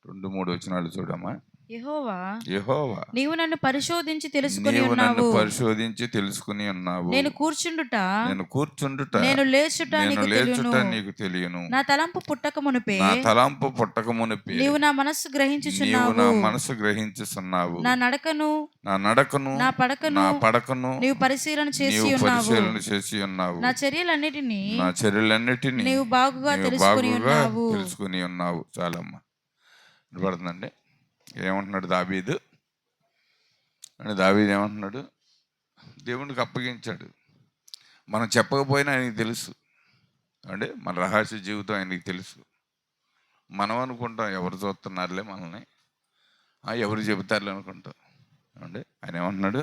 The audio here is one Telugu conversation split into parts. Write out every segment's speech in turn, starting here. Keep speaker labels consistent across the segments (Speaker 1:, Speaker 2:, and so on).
Speaker 1: 2, 3 వచనాలు చూడమ్మా.
Speaker 2: యెహోవా,
Speaker 1: యెహోవా,
Speaker 2: నీవు నన్ను పరిశోధించి తెలుసుకుని
Speaker 1: నీవు నన్ను
Speaker 2: ఉన్నావు.
Speaker 1: పరిశోధించి తెలుసుకుని ఉన్నావు.
Speaker 2: నేను కూర్చుండుట,
Speaker 1: నేను కూర్చుండుట,
Speaker 2: నేను లేచుట
Speaker 1: నేను
Speaker 2: నీకు తెలియను.
Speaker 1: లేచుట నీకు తెలియను.
Speaker 2: నా తలంపు పుట్టక మునుపే
Speaker 1: నా తలంపు పుట్టక మునిపే
Speaker 2: నీవు నా మనస్సు
Speaker 1: నీవు
Speaker 2: గ్రహించుచున్నావు.
Speaker 1: నా మనసు గ్రహించుచున్నావు.
Speaker 2: నా నడకను,
Speaker 1: నా నడకను,
Speaker 2: నా పడకను
Speaker 1: నా పడకను
Speaker 2: నీవు పరిశీలన చేసి
Speaker 1: నీవు
Speaker 2: ఉన్నావు.
Speaker 1: పరిశీలన చేసి ఉన్నావు.
Speaker 2: నా చర్యలన్నిటినీ
Speaker 1: నా చర్యలన్నిటినీ
Speaker 2: నీవు బాగుగా
Speaker 1: నీవు
Speaker 2: తెలుసుకుని
Speaker 1: బాగుగా
Speaker 2: ఉన్నావు.
Speaker 1: తెలుసుకుని ఉన్నావు. చాలమ్మా. వినపడుతుందండి ఏమంటున్నాడు దావీదు అంటే? దావీదు ఏమంటున్నాడు? దేవునికి అప్పగించాడు. మనం చెప్పకపోయినా ఆయనకి తెలుసు అంటే మన రహస్య జీవితం ఆయనకి తెలుసు. మనం అనుకుంటాం ఎవరు చూస్తున్నారులే మనల్ని, ఎవరు చెబుతారులే అనుకుంటాం. అంటే ఆయన ఏమంటున్నాడు?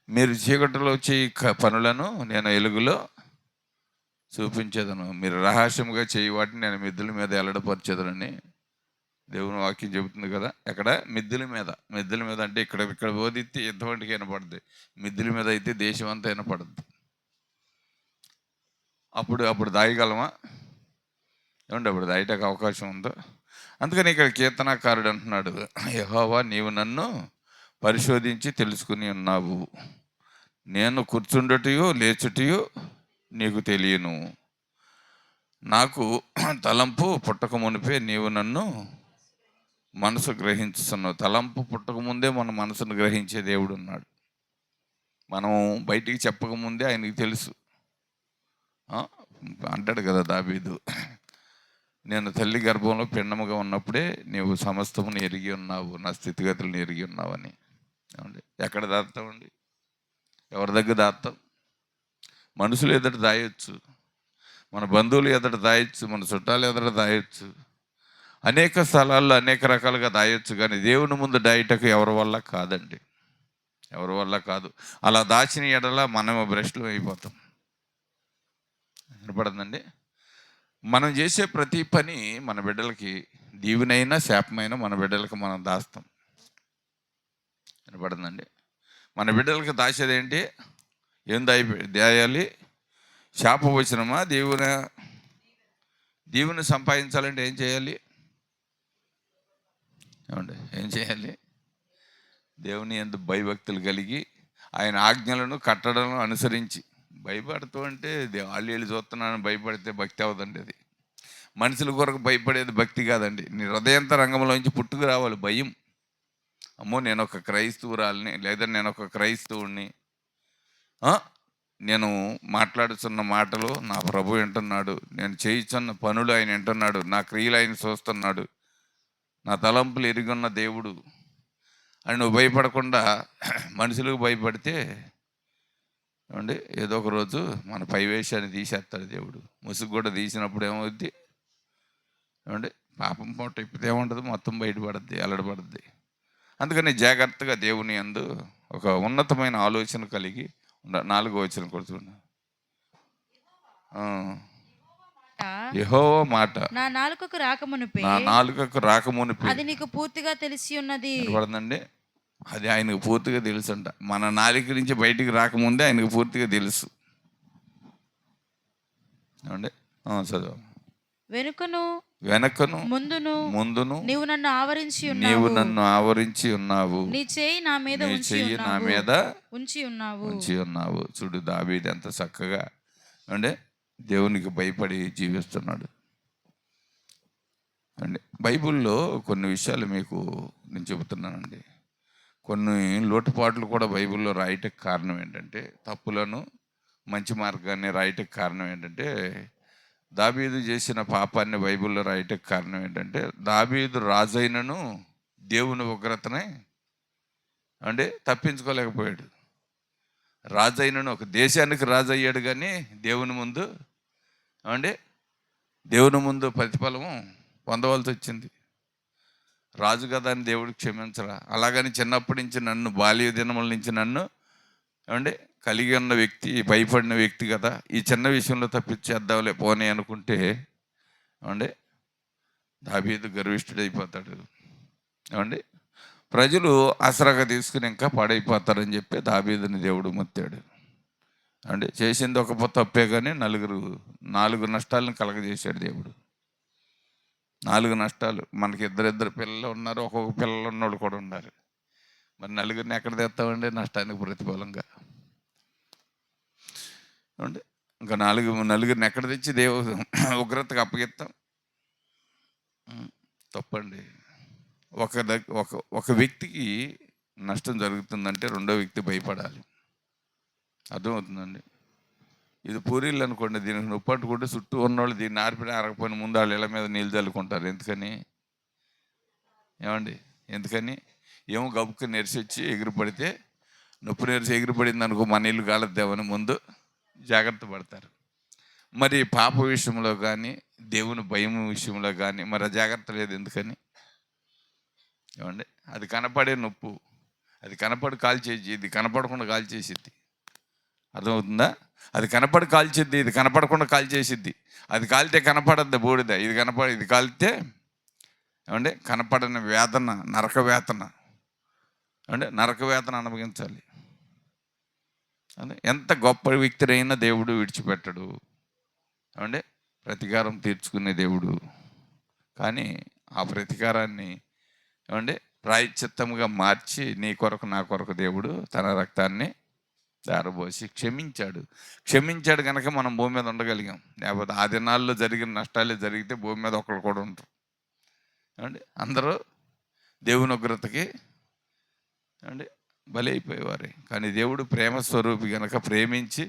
Speaker 1: మీరు చీకటిలో చేయి పనులను నేను వెలుగులో చూపించేదను, మీరు రహస్యంగా చేయి వాటిని నేను మిద్దెల మీద ఎల్లడపరిచేదనని దేవుని వాక్యం చెబుతుంది కదా. ఎక్కడ? మిద్దెల మీద. మిద్దెల మీద అంటే ఇక్కడ బోధిస్తే ఎంతమందికి వినపడుద్ది, మిద్దెల మీద అయితే దేశం అంతా వినపడుద్ది. అప్పుడు దాయగలమా? ఏమంటే అప్పుడు దాయటానికి అవకాశం ఉందో? అందుకని ఇక్కడ కీర్తనాకారుడు అంటున్నాడు, యెహోవా నీవు నన్ను పరిశోధించి తెలుసుకుని ఉన్నావు. నేను కూర్చుండుటయు లేచుటయు నీకు తెలియను. నాకు తలంపు పుట్టక మునిపే నీవు నన్ను మనసు గ్రహించుతున్నావు. తలంపు పుట్టకముందే మన మనసును గ్రహించే దేవుడు ఉన్నాడు. మనం బయటికి చెప్పకముందే ఆయనకి తెలుసు. అంటాడు కదా దావీదు, నేను తల్లి గర్భంలో పిండముగా ఉన్నప్పుడే నీవు సమస్తమును ఎరిగి ఉన్నావు, నా స్థితిగతులను ఎరిగి ఉన్నావని. ఏమండి? ఎక్కడ దాస్తామండి? ఎవరి దగ్గర దాస్తాం? మనుషులు ఎదుట దాయొచ్చు, మన బంధువులు ఎదుట దాయొచ్చు, మన చుట్టాలు ఎదుట దాయొచ్చు, అనేక స్థలాల్లో అనేక రకాలుగా దాయొచ్చు. కానీ దేవుని ముందు దాయటకు ఎవరి వల్ల కాదండి, ఎవరి వల్ల కాదు. అలా దాచిన ఎడల మనము భ్రష్టులు అయిపోతాం. వినపడుతుందండి? మనం చేసే ప్రతి పని మన బిడ్డలకి దీవెనైనా శాపమైనా మన బిడ్డలకి మనం దాస్తాం. వినపడుతుందండి? మన బిడ్డలకి దాచేదేంటి? ఏం దాయాలి? శాపవచనమా దీవెన సంపాదించాలంటే ఏం చేయాలి? ఏమండి? ఏం చేయాలి? దేవుని యందు భయభక్తులు కలిగి ఆయన ఆజ్ఞలను కట్టడలను అనుసరించి భయపడుతూ అంటే వాళ్ళు చూస్తున్నానని భయపడితే భక్తి అవదండి. అది మనుషుల కొరకు భయపడేది భక్తి కాదండి. నీ హృదయంత రంగంలోంచి పుట్టుకు రావాలి భయం. అమ్మో నేను ఒక క్రైస్తవురాలిని, లేదా నేను ఒక క్రైస్తవుడిని, నేను మాట్లాడుతున్న మాటలు నా ప్రభు వింటున్నాడు, నేను చేయుచున్న పనులు ఆయన వింటున్నాడు, నా క్రియలు ఆయన చూస్తున్నాడు, నా తలంపులు ఎరిగొన్న దేవుడు అని నువ్వు భయపడకుండా మనుషులకు భయపడితే ఏమండి ఏదో ఒక రోజు మన పైవేషాన్ని తీసేస్తాడు దేవుడు. ముసుగు కూడా తీసినప్పుడు ఏమవుద్ది? ఏమండి పాపం పూట ఇప్పితే ఏముంటుంది? మొత్తం బయటపడుద్ది, ఎల్లడబడుద్ది. అందుకని జాగ్రత్తగా దేవుని యందు ఒక ఉన్నతమైన ఆలోచన కలిగి 4వ వచనం కొడుతున్నా. యెహోవా మాట
Speaker 2: నా నాలుకకు రాకమునుపే అది నీకు పూర్తిగా తెలిసి ఉన్నది.
Speaker 1: పడుతుందండి. అది ఆయనకు పూర్తిగా తెలుసు అంట. మన నాలుక నుంచి బయటికి రాకముందే ఆయనకు పూర్తిగా తెలుసు. ఏమండి? చదువు. వెనకను ముందును
Speaker 2: నీవు నన్ను ఆవరించి ఉన్నావు. నీ చేయి నా మీద ఉంచి ఉన్నావు.
Speaker 1: చూడు దావీదు ఎంత చక్కగా అంటే దేవునికి భయపడి జీవిస్తున్నాడు అండి. బైబిల్లో కొన్ని విషయాలు మీకు నేను చెబుతున్నానండి. కొన్ని లోటుపాట్లు కూడా బైబిల్లో రాయటకు కారణం ఏంటంటే, తప్పులను మంచి మార్గాన్ని రాయటకు కారణం ఏంటంటే, దావీదు చేసిన పాపాన్ని బైబిల్లో రాయటకు కారణం ఏంటంటే, దావీదు రాజైనను దేవుని ఉగ్రతనే అంటే తప్పించుకోలేకపోయాడు. రాజైనను ఒక దేశానికి రాజు అయ్యాడు, కానీ దేవుని ముందు దేవుని ముందు ప్రతిఫలము పొందవలసి వచ్చింది. రాజు కదా అని దేవుడికి క్షమించరా? అలాగని చిన్నప్పటి నుంచి నన్ను, బాల్య దినముల నుంచి నన్ను కలిగి ఉన్న వ్యక్తి, భయపడిన వ్యక్తి కదా, ఈ చిన్న విషయంలో తప్పించేద్దాంలే పోనీ అనుకుంటే దావీదు గర్విష్ఠుడైపోతాడు. ప్రజలు ఆసరాగా తీసుకుని ఇంకా పాడైపోతారని చెప్పి దావీదుని దేవుడు మొత్తాడు. చేసింది ఒక తప్పే కానీ 4 నష్టాలను కలగజేశాడు దేవుడు. 4 నష్టాలు. మనకి ఇద్దరిద్దరు పిల్లలు ఉన్నారు, ఒక్కొక్క పిల్లలు ఉన్నోళ్ళు కూడా ఉన్నారు. మరి నలుగురిని ఎక్కడ తెస్తామండి నష్టానికి ప్రతిఫలంగా? ఏమండి? ఇంకా నలుగురిని ఎక్కడ తెచ్చి ఉగ్రతకు అప్పగిస్తాం? తప్పండి. ఒక వ్యక్తికి నష్టం జరుగుతుందంటే రెండో వ్యక్తి భయపడాలి. అర్థమవుతుందండి? ఇది పూరీలు అనుకోండి, దీనికి నొప్పి అంటుకుంటే చుట్టూ ఉన్నవాళ్ళు దీన్ని ఆరకపోయిన ముందు వాళ్ళ ఇళ్ళ మీద నీళ్ళు చల్లుకుంటారు. ఎందుకని? ఏమండి? ఎందుకని? ఏమో గబుక్కు నెరిసొచ్చి ఎగిరిపడితే, నొప్పి నెరిసి ఎగిరిపడింది అనుకో మన ఇల్లు కాలద్దేమని ముందు జాగ్రత్త పడతారు. మరి పాప విషయంలో కానీ దేవుని భయం విషయంలో కానీ మరి ఆ జాగ్రత్త లేదు. ఎందుకని? ఏమండి? అది కనపడే నొప్పు, అది కనపడి కాల్చేసి ఇది కనపడకుండా కాల్చేసిద్ది. అర్థమవుతుందా? అది కనపడి కాల్చిద్ది, ఇది కనపడకుండా కాల్చేసిద్ది. అది కాలితే కనపడద్ది బూడిద, ఇది కాలితే ఏమంటే కనపడని వేదన, నరక వేదన. అంటే నరక వేదన అనుభవించాలి. అంటే ఎంత గొప్ప వ్యక్తినైనా దేవుడు విడిచిపెట్టడు. ఏమంటే ప్రతీకారం తీర్చుకునే దేవుడు. కానీ ఆ ప్రతీకారాన్ని ఏమంటే ప్రాయశ్చిత్తంగా మార్చి నీ కొరకు నా కొరకు దేవుడు తన రక్తాన్ని దారబోసి క్షమించాడు కనుక మనం భూమి మీద ఉండగలిగాం. లేకపోతే ఆ దినాల్లో జరిగిన నష్టాలే జరిగితే భూమి మీద ఒకళ్ళు కూడా ఉంటారు. ఏమండి? అందరూ దేవుని ఉగ్రతకి ఏమండి బలి అయిపోయేవారే. కానీ దేవుడు ప్రేమ స్వరూపి కనుక ప్రేమించి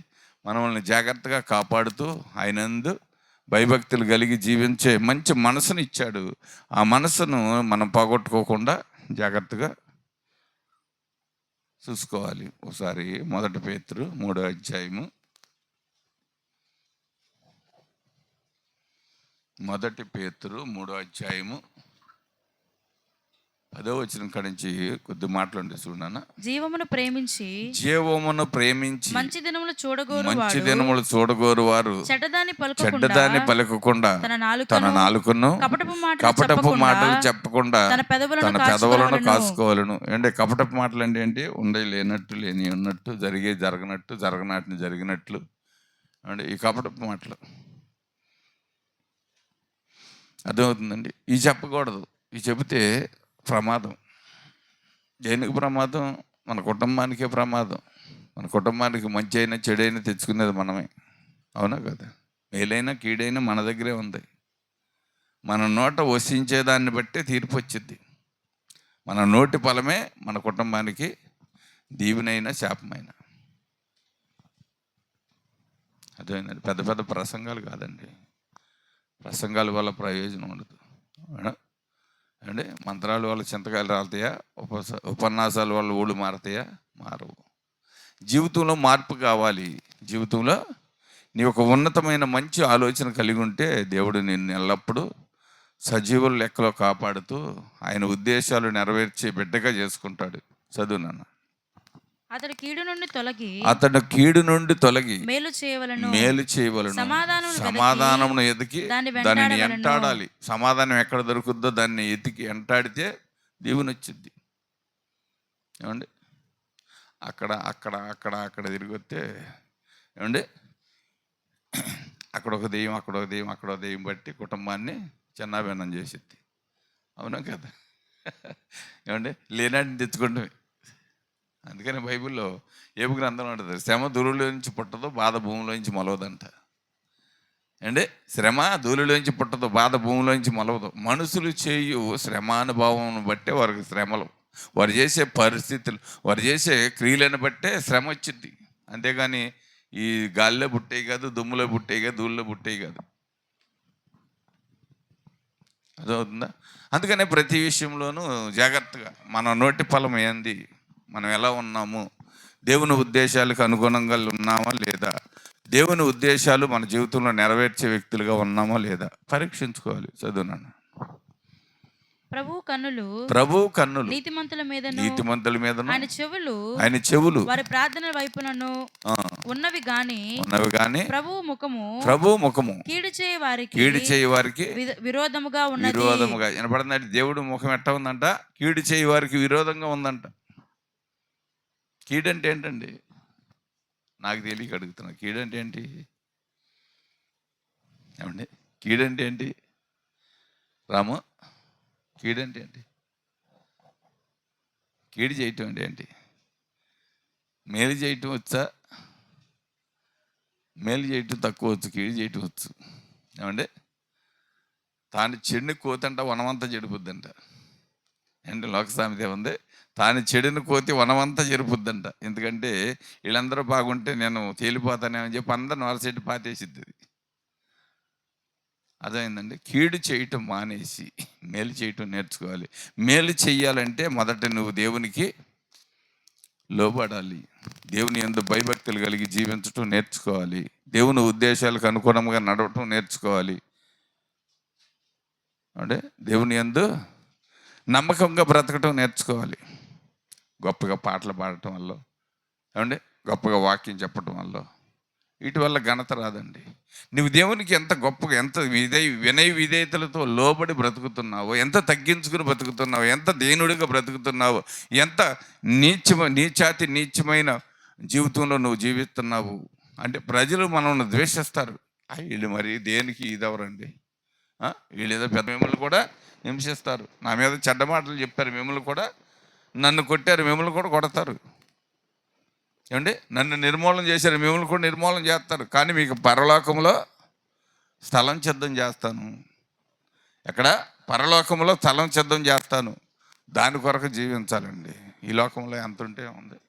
Speaker 1: మనల్ని జాగ్రత్తగా కాపాడుతూ ఆయనందు భయభక్తులు కలిగి జీవించే మంచి మనసును ఇచ్చాడు. ఆ మనసును మనం పోగొట్టుకోకుండా జాగ్రత్తగా చూసుకోవాలి. ఒకసారి 1 పేతురు 3వ అధ్యాయము 10వ వచనం కాడి నుంచి కొద్ది మాట్లాడి చూడనా. జీవమును ప్రేమించి మంచి దినములు చూడగోరు వారు చెడ్డదాన్ని పలుకకుండా తన నాలుకను కపటపు మాటలు చెప్పకుండా తన పెదవులను కాసుకోవాలను. అంటే కపటపు మాటలు అంటే ఏంటి? ఉండే లేనట్టు, లేని ఉన్నట్టు, జరగనట్టు, జరగనాటిని జరిగినట్లు. అంటే ఈ కపటపు మాటలు అర్థమవుతుందండి. ఇవి చెప్పకూడదు. ఇవి చెబితే ప్రమాదం. దేనికి ప్రమాదం? మన కుటుంబానికే ప్రమాదం. మన కుటుంబానికి మంచి అయినా చెడైనా తెచ్చుకునేది మనమే. అవునా కదా? మేలైనా కీడైనా మన దగ్గరే ఉంది. మన నోట వసించేదాన్ని బట్టే తీర్పు వచ్చింది. మన నోటి ఫలమే మన కుటుంబానికి దీవెనైనా శాపమైనా. అదేంటండి? పెద్ద పెద్ద ప్రసంగాలు కాదండి. ప్రసంగాల వల్ల ప్రయోజనం ఉండదు. అంటే మంత్రాల వల్ల చింతకాయలు రాలుతాయా? ఉపన్యాసాల వల్ల ఊళ్ళు మారతాయా? మారవు. జీవితంలో మార్పు కావాలి. జీవితంలో నీ ఒక ఉన్నతమైన మంచి ఆలోచన కలిగి ఉంటే దేవుడు నిన్ను ఎల్లప్పుడూ సజీవుల లెక్కలో కాపాడుతూ ఆయన ఉద్దేశాలు నెరవేర్చే బిడ్డగా చేసుకుంటాడు. చదువు నాన్న. అతడు కీడు నుండి తొలగి మేలు చేయవలను. సమాధానమును ఎతికి దానిని ఎంటాడాలి. సమాధానం ఎక్కడ దొరుకుద్దో దాన్ని ఎతికి ఎంటాడితే దీవెన వచ్చింది. ఏమండి? అక్కడ అక్కడ అక్కడ అక్కడ తిరిగి వస్తే ఏమండి అక్కడ ఒక దెయ్యం, అక్కడ ఒక దెయ్యం, అక్కడ ఒక దెయ్యం బట్టి కుటుంబాన్ని చిన్నాభిన్నం చేసిద్ది. అవునా కదా? ఏమండి? లేనాటిని తెచ్చుకుంటే. అందుకని బైబిల్లో ఏబు గ్రంథం ఉంటుంది, శ్రమ ధూళిలోంచి పుట్టదు, బాధ భూమిలోంచి మొలవదంట. అంటే శ్రమ ధూళిలోంచి పుట్టదు, బాధ భూమిలోంచి మొలవదు. మనుషులు చేయు శ్రమానుభవం బట్టే వారికి శ్రమలు, వారు చేసే పరిస్థితులు, వారు చేసే క్రియలను బట్టే శ్రమ వచ్చింది. అంతేగాని ఈ గాలిలో పుట్టేవి కాదు, దుమ్ములో పుట్టేవి కాదు, ధూళిలో పుట్టేవి కాదు. అదవుతుందా? అందుకనే ప్రతి విషయంలోనూ జాగ్రత్తగా మన నోటి ఫలం ఏంది, మనం ఎలా ఉన్నాము, దేవుని ఉద్దేశాలకు అనుగుణంగా ఉన్నామా లేదా, దేవుని ఉద్దేశాలు మన జీవితంలో నెరవేర్చే వ్యక్తులుగా ఉన్నామా లేదా పరీక్షించుకోవాలి. చదువునాన్న. ప్రభువు కన్నులు నీతిమంతుల మీద, ఆయన చెవులు వారి ప్రార్థన వైపునను ఉన్నవి గాని ప్రభువు ముఖము కీడు చేయ వారికి విరోధముగా వినపడుతుందంటే దేవుడు ముఖం ఎట్లా ఉందంట? కీడు చేయ వారికి విరోధంగా ఉందంట. కీడంటే ఏంటండి? నాకు తెలియక అడుగుతున్నా. కీడంటే ఏంటి? ఏమండి? కీడంటే ఏంటి? రాము, కీడంటే ఏంటి? కీడు చేయటం అంటే ఏంటి? మేలు చేయటం వచ్చా? మేలు చేయటం తక్కువ వచ్చు, కీడు చేయటం వచ్చు. ఏమండి? తాను చెడుని కోతంట వనమంతా చెడిపోద్దంట. అంటే లోక సామెత ఉంది, తాను చెడుని కోతి వనమంతా చెడిపోద్దంట. ఎందుకంటే వీళ్ళందరూ బాగుంటే నేను తేలిపోతానేమని చెప్పి అందరిని వరసెట్టి పాతేసిద్ది. అర్థమైందండి? కీడు చేయటం మానేసి మేలు చేయటం నేర్చుకోవాలి. మేలు చెయ్యాలంటే మొదట నువ్వు దేవునికి లోబడాలి. దేవుని యందు భయభక్తులు కలిగి జీవించటం నేర్చుకోవాలి. దేవుని ఉద్దేశాలకు అనుగుణంగా నడవటం నేర్చుకోవాలి. అంటే దేవుని యందు నమ్మకంగా బ్రతకటం నేర్చుకోవాలి. గొప్పగా పాటలు పాడటం వల్ల, ఏమంటే గొప్పగా వాక్యం చెప్పటం వల్ల, వీటి వల్ల ఘనత రాదండి. నువ్వు దేవునికి ఎంత గొప్పగా, ఎంత వినయ విధేయతలతో లోబడి బ్రతుకుతున్నావో, ఎంత తగ్గించుకుని బ్రతుకుతున్నావో, ఎంత దేనుడిగా బ్రతుకుతున్నావో, ఎంత నీచమైన జీవితంలో నువ్వు జీవిస్తున్నావు అంటే ప్రజలు మనల్ని ద్వేషిస్తారు. వీళ్ళు మరి దేనికి ఇదవరండి, వీళ్ళు ఏదో పెద్ద, మిమ్మల్ని కూడా హింసిస్తారు, నా మీద చెడ్డ మాటలు చెప్పారు, మిమ్మల్ని కూడా నన్ను కొట్టారు, మిమ్మల్ని కూడా కొడతారు. ఏమండి? నన్ను నిర్మూలన చేశారు, మిమ్మల్ని కూడా నిర్మూలన చేస్తారు. కానీ మీకు పరలోకంలో స్థలం సిద్ధం చేస్తాను. ఎక్కడ? పరలోకంలో స్థలం సిద్ధం చేస్తాను. దాని కొరకు జీవించాలండి. ఈ లోకంలో ఎంత ఉంటే ఉంది,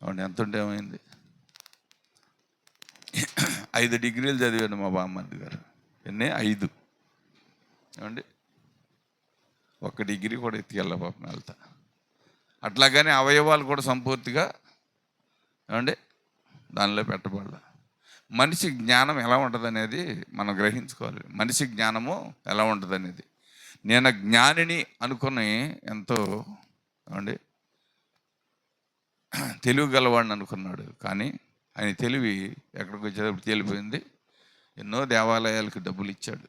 Speaker 1: అవునండి, ఎంత ఉంటే ఏమైంది? 5 డిగ్రీలు చదివాడు మా బామ్మర్ది గారు. ఎన్ని? 5. ఏమండి? 1 డిగ్రీ కూడా ఎత్తికెళ్ళ పాపం వెళ్తా. అట్లాగని అవయవాలు కూడా సంపూర్తిగా, ఏమండి, దానిలో పెట్టబడాలి. మనిషి జ్ఞానం ఎలా ఉంటుంది అనేది మనం గ్రహించుకోవాలి. మనిషి జ్ఞానము ఎలా ఉంటుంది అనేది. నేను జ్ఞానిని అనుకుని ఎంతో, ఏమండి, తెలివి గలవాడిని అనుకున్నాడు. కానీ ఆయన తెలివి ఎక్కడికి వచ్చేటప్పుడు తేలిపోయింది. ఎన్నో దేవాలయాలకు డబ్బులు ఇచ్చాడు.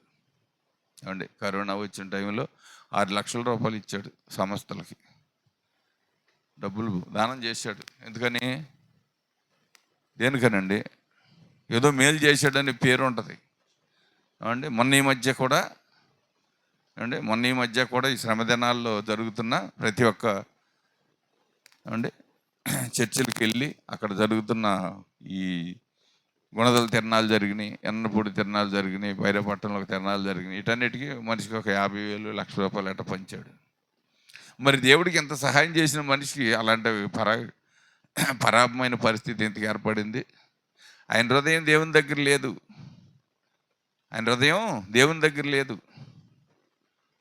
Speaker 1: ఏమండి? కరోనా వచ్చిన టైంలో 6 లక్షల రూపాయలు ఇచ్చాడు సంస్థలకి, డబ్బులు దానం చేశాడు. ఎందుకని? దేనికనండి? ఏదో మేలు చేశాడని పేరు ఉంటుంది. ఏమండి? మొన్న ఈ మధ్య కూడా ఈ శ్రమదినాల్లో జరుగుతున్న ప్రతి ఒక్క, ఏమండి, చర్చిలకు వెళ్ళి అక్కడ జరుగుతున్న ఈ గుణదల తిరణాలు జరిగినాయి, ఎన్నపూడి తిరణాలు జరిగినాయి, భైరవపట్నంలో తిరణాలు జరిగినాయి. వీటన్నిటికీ మనిషికి ఒక 50,000, 1,00,000 రూపాయలు అట్ట పంచాడు. మరి దేవుడికి ఎంత సహాయం చేసిన మనిషికి అలాంటి పరాభమైన పరిస్థితి ఎందుకు ఏర్పడింది? ఆయన హృదయం దేవుని దగ్గర లేదు.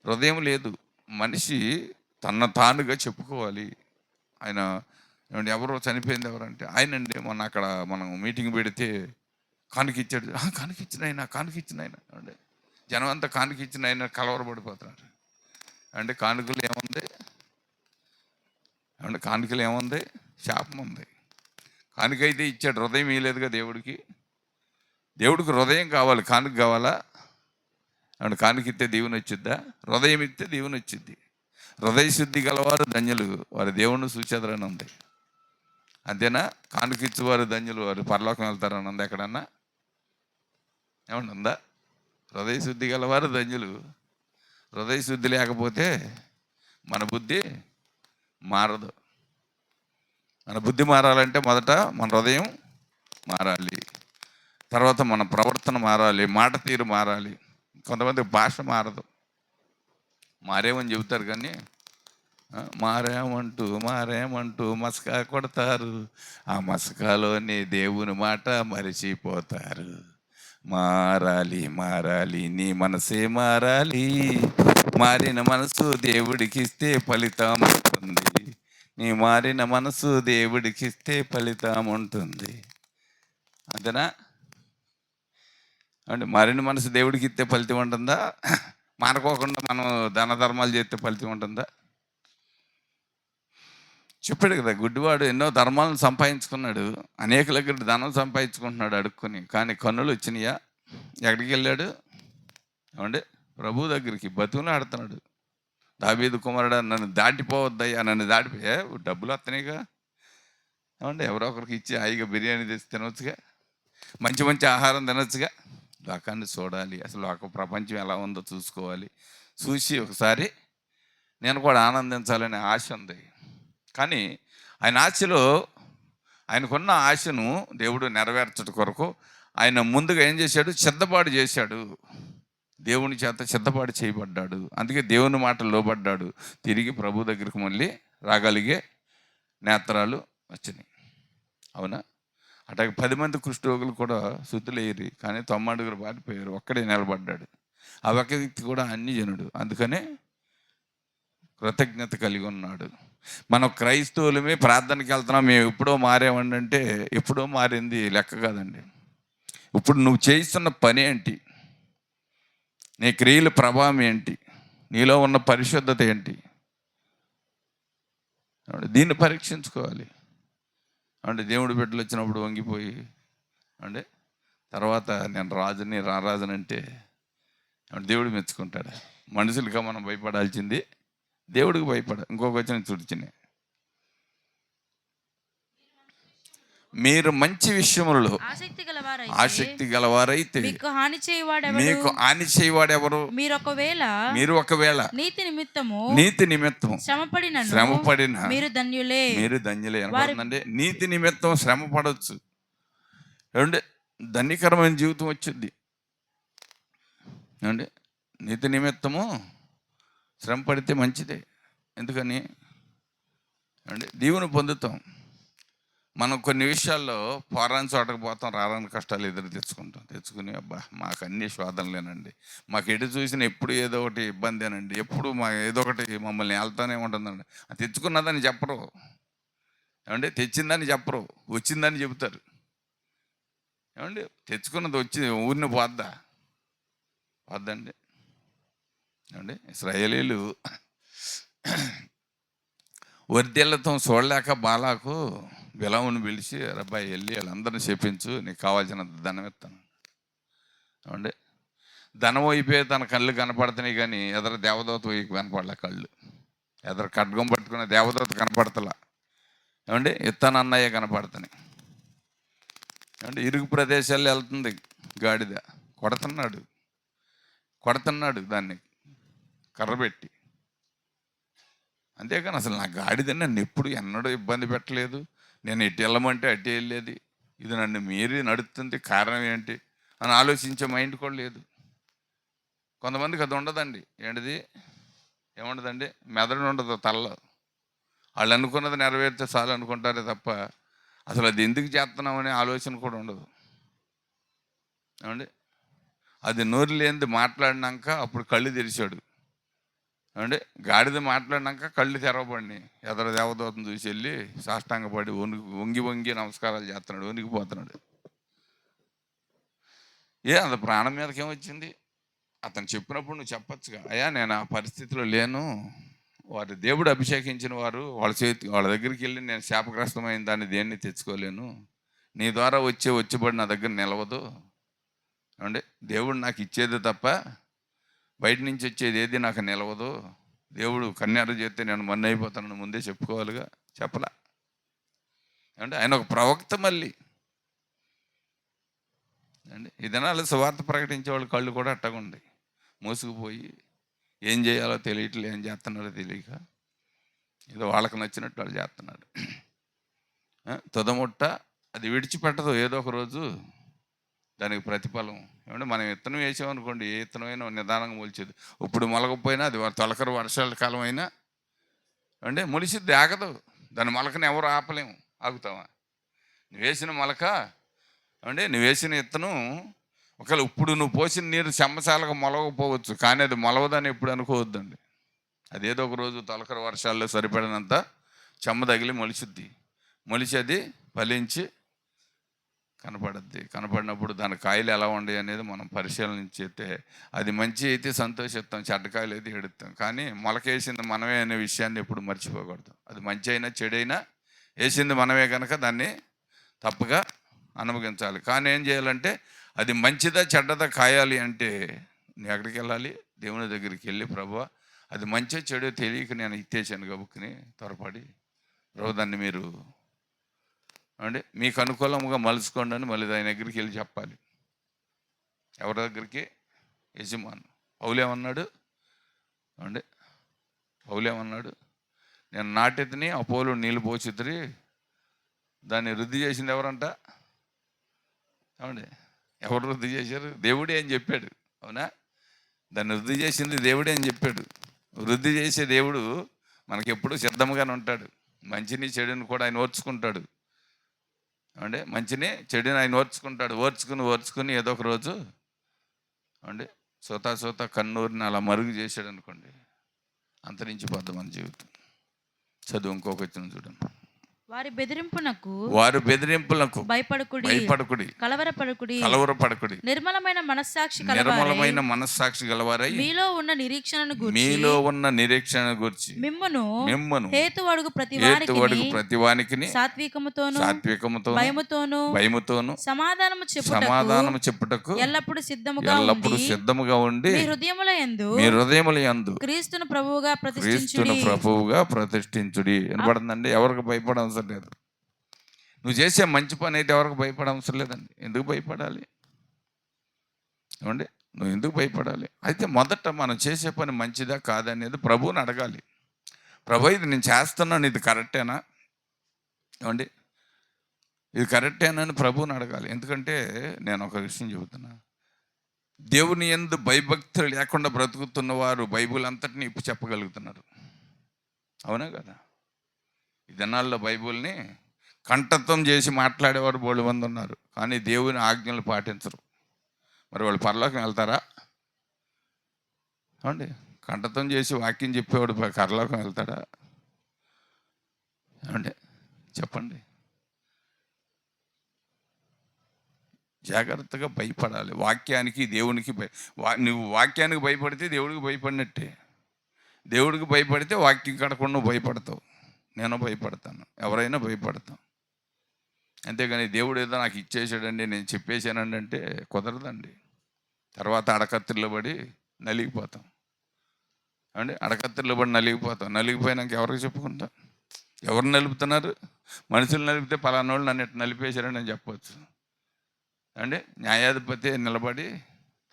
Speaker 1: హృదయం లేదు. మనిషి తన తానుగా చెప్పుకోవాలి. ఆయన, ఏమంటే, ఎవరో చనిపోయింది ఎవరంటే ఆయనండి. మొన్న అక్కడ మనం మీటింగ్ పెడితే కానుకిచ్చాడు. కానుకిచ్చిన ఆయన అంటే జనం అంతా కానుకిచ్చిన ఆయన కలవరపడిపోతున్నారు. అంటే కానుకలు ఏముంది? శాపం ఉంది. కానుకైతే ఇచ్చాడు, హృదయం ఇవ్వలేదుగా దేవుడికి. హృదయం కావాలి, కానుక కావాలా? అంటే కానుక ఇస్తే దీవెన వచ్చిద్దా? హృదయం ఇస్తే దీవెన వచ్చిద్ది. హృదయ శుద్ధి గలవారు ధన్యులు, వారి దేవుణ్ణి చూచేదరని ఉంది. అంతేనా? కానుకిచ్చి వారు ధన్యులు, వారు పరలోకం వెళ్తారని ఉంది ఎక్కడన్నా? ఏమన్నా ఉందా? హృదయ శుద్ధి గలవారు ధన్యులు. హృదయ శుద్ధి లేకపోతే మన బుద్ధి మారదు. మన బుద్ధి మారాలంటే మొదట మన హృదయం మారాలి, తర్వాత మన ప్రవర్తన మారాలి, మాట తీరు మారాలి. కొంతమంది భాష మారదు. మారేమని చెబుతారు కానీ మారేమంటూ మసకా కొడతారు. ఆ మసకాలోని దేవుని మాట మరిచిపోతారు. మారాలి నీ మనసే మారాలి. మారిన మనసు దేవుడికిస్తే ఫలితం ఉంటుంది. నీ మారిన మనసు దేవుడికిస్తే ఫలితం ఉంటుంది. అంతేనా? అంటే మారిన మనసు దేవుడికి ఇస్తే ఫలితం ఉంటుందా? మానుకోకుండా మనం దాన ధర్మాలు చేస్తే ఫలితం ఉంటుందా? చెప్పాడు కదా, గుడ్డివాడు ఎన్నో ధర్మాలను సంపాదించుకున్నాడు, అనేక దగ్గర ధనం సంపాదించుకుంటున్నాడు అడుక్కుని. కానీ కన్నులు వచ్చినాయా? ఎక్కడికి వెళ్ళాడు? ఏమంటే ప్రభు దగ్గరికి బతుకుని ఆడుతున్నాడు. దావీదు కుమారుడా, నన్ను దాటిపోవద్దయ్యా, నన్ను దాటిపోయా, డబ్బులు వస్తున్నాయిగా. ఏమంటే ఎవరో ఒకరికి ఇచ్చి హాయిగా బిర్యానీ తెచ్చి తినవచ్చుగా, మంచి ఆహారం తినొచ్చుగా. లోకాన్ని చూడాలి, అసలు లోక ప్రపంచం ఎలా ఉందో చూసుకోవాలి, చూసి ఒకసారి నేను కూడా ఆనందించాలనే ఆశ ఉంది. కానీ ఆయన ఆశలో ఆయనకున్న ఆశను దేవుడు నెరవేర్చడం కొరకు ఆయన ముందుగా ఏం చేశాడు, సిద్ధపాటు చేశాడు. దేవుని చేత సిద్ధపాటు చేయబడ్డాడు. అందుకే దేవుని మాట లోబడ్డాడు. తిరిగి ప్రభు దగ్గరికి మళ్ళీ రాగలిగే నేత్రాలు వచ్చినాయి. అవునా? అట్లాగే 10 మంది కుష్ఠరోగులు కూడా శుద్ధులేరి, కానీ 90 పారిపోయారు, ఒక్కడే నిలబడ్డాడు. ఆ ఒక్క వ్యక్తి కూడా అన్యజనుడు, అందుకనే కృతజ్ఞత కలిగి ఉన్నాడు. మనం క్రైస్తవులమే ప్రార్థనకి వెళ్తున్నాం, మేము ఎప్పుడో మారామండి అంటే ఎప్పుడో మారింది లెక్క కాదండి. ఇప్పుడు నువ్వు చేయిస్తున్న పని ఏంటి, నీ క్రియల ప్రభావం ఏంటి, నీలో ఉన్న పరిశుద్ధత ఏంటి, దీన్ని పరీక్షించుకోవాలి. అంటే దేవుడి బిడ్డలు వచ్చినప్పుడు వంగిపోయి అంటే తర్వాత నేను రాజుని రారాజుని అంటే దేవుడు మెచ్చుకుంటాడు. మనుషులుగా మనం భయపడాల్సింది దేవుడికి భయపడ. ఇంకొక వచ్చిన చుడిచినే, మీరు మంచి విషయములలో ఆసక్తి గలవారైతే మీకు హాని చేయవాడెవరు? మీరు ఒకవేళ నీతి నిమిత్తము శ్రమపడిన మీరు ధన్యులే. అనబడుతుందండి, నీతి నిమిత్తం శ్రమ పడవచ్చు. ఏమంటే ధన్యకరమైన జీవితం వచ్చింది. ఏమంటే నీతి నిమిత్తము శ్రమ పడితే మంచిదే. ఎందుకని అంటే దీవుని పొందుతాం. మనం కొన్ని విషయాల్లో పోరాని చోటకు పోతాం, రారాని కష్టాలు ఎదురు తెచ్చుకుని అబ్బా మాకు అన్ని శోధనలేనండి, మాకు ఎటు చూసినా ఎప్పుడు ఏదో ఒకటి ఇబ్బందేనండి, ఎప్పుడు ఏదో ఒకటి మమ్మల్ని వెళ్తానే ఉంటుందండి. తెచ్చుకున్నదని చెప్పరు. ఏమంటే తెచ్చిందని చెప్పరు, వచ్చిందని చెబుతారు. ఏమండి తెచ్చుకున్నది వచ్చి ఊరిని పోద్దండి. ఏమండి ఇశ్రాయేలీలు వర్దెళ్ళతో చూడలేక బాలాకు బిలామును పిలిచి, రబ్బాయి వెళ్ళి వాళ్ళందరినీ చెప్పించు, నీకు కావాల్సినంత ధనం ఇస్తాను. ఏమండి ధనం అయిపోయి తన కళ్ళు కనపడుతున్నాయి, కానీ ఎదర దేవదూత కనపడలే. కళ్ళు ఎదర ఖడ్గం పట్టుకునే దేవదూత కనపడతలా. ఏమండి ఇత్తనన్నయ్య కనపడుతున్నాయి. ఏమంటే ఇరుగు ప్రదేశాల్లో వెళ్తుంది గాడిద, కొడుతున్నాడు దాన్ని కర్రబెట్టి. అంతేకాని అసలు నా గాడిదని నన్ను ఎప్పుడు ఎన్నడూ ఇబ్బంది పెట్టలేదు, నేను ఎటు వెళ్ళమంటే అటు వెళ్ళేది, ఇది నన్ను మీరి నడుస్తుంది, కారణం ఏంటి అని ఆలోచించే మైండ్ కూడా లేదు. కొంతమందికి అది ఉండదండి. ఏంటిది ఏముండదండి, మెదడు ఉండదు తలలో. వాళ్ళు అనుకున్నది నెరవేరితే చాలు అనుకుంటారే తప్ప అసలు అది ఎందుకు చేస్తున్నామనే ఆలోచన కూడా ఉండదు. ఏమండి అది నోరు లేనిది మాట్లాడినాక అప్పుడు కళ్ళు తెరిచాడు. ఏమండి గాడిద మాట్లాడినాక కళ్ళు తెరవబడినాయి. ఎదర దేవదూతను చూసి వెళ్ళి సాష్టాంగపడి వంగి నమస్కారాలు చేస్తున్నాడు, వణికిపోతున్నాడు. అంత ప్రాణం మీదకి ఏమొచ్చింది? అతను చెప్పినప్పుడు నువ్వు చెప్పచ్చుగా, అయ్యా నేను ఆ పరిస్థితిలో లేను, వారు దేవుడు అభిషేకించిన వారు వాళ్ళ దగ్గరికి వెళ్ళి నేను శాపగ్రస్తమైన దాన్ని దేన్ని తెచ్చుకోలేను, నీ ద్వారా వచ్చేబడి నా దగ్గర నిలవదు. ఏమండి దేవుడు నాకు ఇచ్చేది తప్ప బయట నుంచి వచ్చేది ఏది నాకు నిలవదు, దేవుడు కన్యారు చేస్తే నేను మన్ను అయిపోతానని ముందే చెప్పుకోవాలిగా, చెప్పలా. అంటే ఆయన ఒక ప్రవక్త. మళ్ళీ అండి ఈ దినాలు సువార్త ప్రకటించే వాళ్ళు కళ్ళు కూడా అట్టగుండి మూసుకుపోయి ఏం చేయాలో తెలియట్లేదు, ఏం చేస్తున్నారో తెలియక ఏదో వాళ్ళకి నచ్చినట్టు వాళ్ళు చేస్తున్నారు. తుదముట్ట అది విడిచిపెట్టదు, ఏదో ఒక రోజు దానికి ప్రతిఫలం. ఏమంటే మనం విత్తనం వేసామనుకోండి, ఏ విత్తనమైనా నిదానంగా మొలిచేది. ఇప్పుడు మొలకపోయినా అది తొలకరు, వర్షాల కాలం అయినా అంటే మొలిసిద్ది, ఆగదు. దాని మొలకని ఎవరు ఆపలేము, ఆగుతావా? నువ్వు వేసిన మొలక అంటే నువ్వు వేసిన విత్తనం ఒకవేళ ఇప్పుడు నువ్వు పోసిన నీరు చెమ్మసాలకు మొలవకపోవచ్చు, కానీ అది మొలవదని ఎప్పుడు అనుకోవద్దండి. అదేదో ఒక రోజు తొలకరు వర్షాల్లో సరిపడినంత చెమ్మ తగిలి మొలిచి అది ఫలించి కనపడినప్పుడు దాని కాయలు ఎలా ఉండే అనేది మనం పరిశీలించితే అది మంచి అయితే సంతోషిస్తాం, చెడ్డకాయలు అయితే ఎడుతాం. కానీ మొలకేసింది మనమే అనే విషయాన్ని ఎప్పుడు మర్చిపోకూడదు. అది మంచి అయినా చెడైనా వేసింది మనమే కనుక దాన్ని తప్పుగా అనుభవించాలి. కానీ ఏం చేయాలంటే అది మంచిదా చెడ్డదా కాయాలి అంటే నువ్వు ఎక్కడికి వెళ్ళాలి? దేవుని దగ్గరికి వెళ్ళి, ప్రభువా అది మంచి చెడు తెలియక నేను ఇచ్చేసాను గబుక్కుని త్వరపడి, ప్రభు దాన్ని మీరు అంటే మీకు అనుకూలంగా మలుచుకోండి అని మళ్ళీ ఆయన దగ్గరికి వెళ్ళి చెప్పాలి. ఎవరి దగ్గరికి? యజమాను. పౌలేమన్నాడు అండి, పౌలేమన్నాడు, నేను నాటెత్తిని అపోలో నీళ్ళు పోసిద్రి, దాన్ని వృద్ధి చేసింది ఎవరంట? ఏమండి, ఎవరు వృద్ధి చేశారు? దేవుడే అని చెప్పాడు. అవునా? దాన్ని వృద్ధి చేసింది దేవుడే అని చెప్పాడు. వృద్ధి చేసే దేవుడు మనకెప్పుడు సిద్ధంగానే ఉంటాడు. మంచిని చెడుని కూడా ఆయన ఓర్చుకుంటాడు. అంటే మంచిని చెడుని ఆయన ఓర్చుకుని ఏదో ఒక రోజు అంటే సోతా కన్నూరిని అలా మరుగు చేశాడు అనుకోండి, అంతరించిపోద్ది మన జీవితం. చదువు ఇంకొక వచ్చిన చూడండి.
Speaker 2: వారి బెదిరింపులకు
Speaker 1: భయపడకుడి, కలవరపడకుడి,
Speaker 2: నిర్మలమైన
Speaker 1: మనస్సాక్షి గలవారై మీలో ఉన్న నిరీక్షణ గురించి మిమ్మును
Speaker 2: హేతు అడుగు
Speaker 1: ప్రతివానికి
Speaker 2: సాత్వికముతోను
Speaker 1: భయముతోను
Speaker 2: సమాధానము
Speaker 1: చెప్పుటకు
Speaker 2: ఎల్లప్పుడు
Speaker 1: సిద్ధముగా ఉండి మీ హృదయముల యందు క్రీస్తును ప్రభువుగా ప్రతిష్ఠించుడి. వినపడుతుందండి? ఎవరికి భయపడడం లేదు. నువ్వు చేసే మంచి పని అయితే ఎవరికి భయపడవసరం లేదండి. ఎందుకు భయపడాలి? ఏమండి, నువ్వు ఎందుకు భయపడాలి? అయితే మొదట మనం చేసే పని మంచిదా కాదనేది ప్రభువుని అడగాలి. ప్రభు, ఇది నేను చేస్తున్నాను, ఇది కరెక్టేనా? ఏమండి, ఇది కరెక్టేనని ప్రభువుని అడగాలి. ఎందుకంటే నేను ఒక విషయం చెబుతున్నా, దేవుని యందు భయభక్తులు లేకుండా బ్రతుకుతున్న వారు బైబిల్ అంతటిని ఇప్పుడు చెప్పగలుగుతున్నారు. అవునా కదా? ఈ దినాల్లో బైబిల్ని కంఠత్వం చేసి మాట్లాడేవారు బోళ్ళు మంది ఉన్నారు, కానీ దేవుని ఆజ్ఞలు పాటించరు. మరి వాళ్ళు పరలోకం వెళ్తారా? అండి, కంఠత్వం చేసి వాక్యం చెప్పేవాడు పరలోకం వెళ్తాడా? ఏమండి చెప్పండి. జాగ్రత్తగా భయపడాలి వాక్యానికి, దేవునికి. నువ్వు వాక్యానికి భయపడితే దేవుడికి భయపడినట్టే. దేవుడికి భయపడితే వాక్యం కడకుండా నువ్వు భయపడతావు. నేను భయపడతాను, ఎవరైనా భయపడతాం. అంతేగాని దేవుడు ఏదో నాకు ఇచ్చేసాడండి, నేను చెప్పేశానండి అంటే కుదరదండి. తర్వాత అడకత్తిలో పడి నలిగిపోతాం. అండి, అడకత్తిలో పడి నలిగిపోయినాక ఎవరికి చెప్పుకుంటాం? ఎవరు నలుపుతున్నారు? మనుషులు నలిపితే పలానోళ్ళు నన్ను ఇట్లా నలిపేశారని నేను చెప్పవచ్చు అండి. న్యాయాధిపతి నిలబడి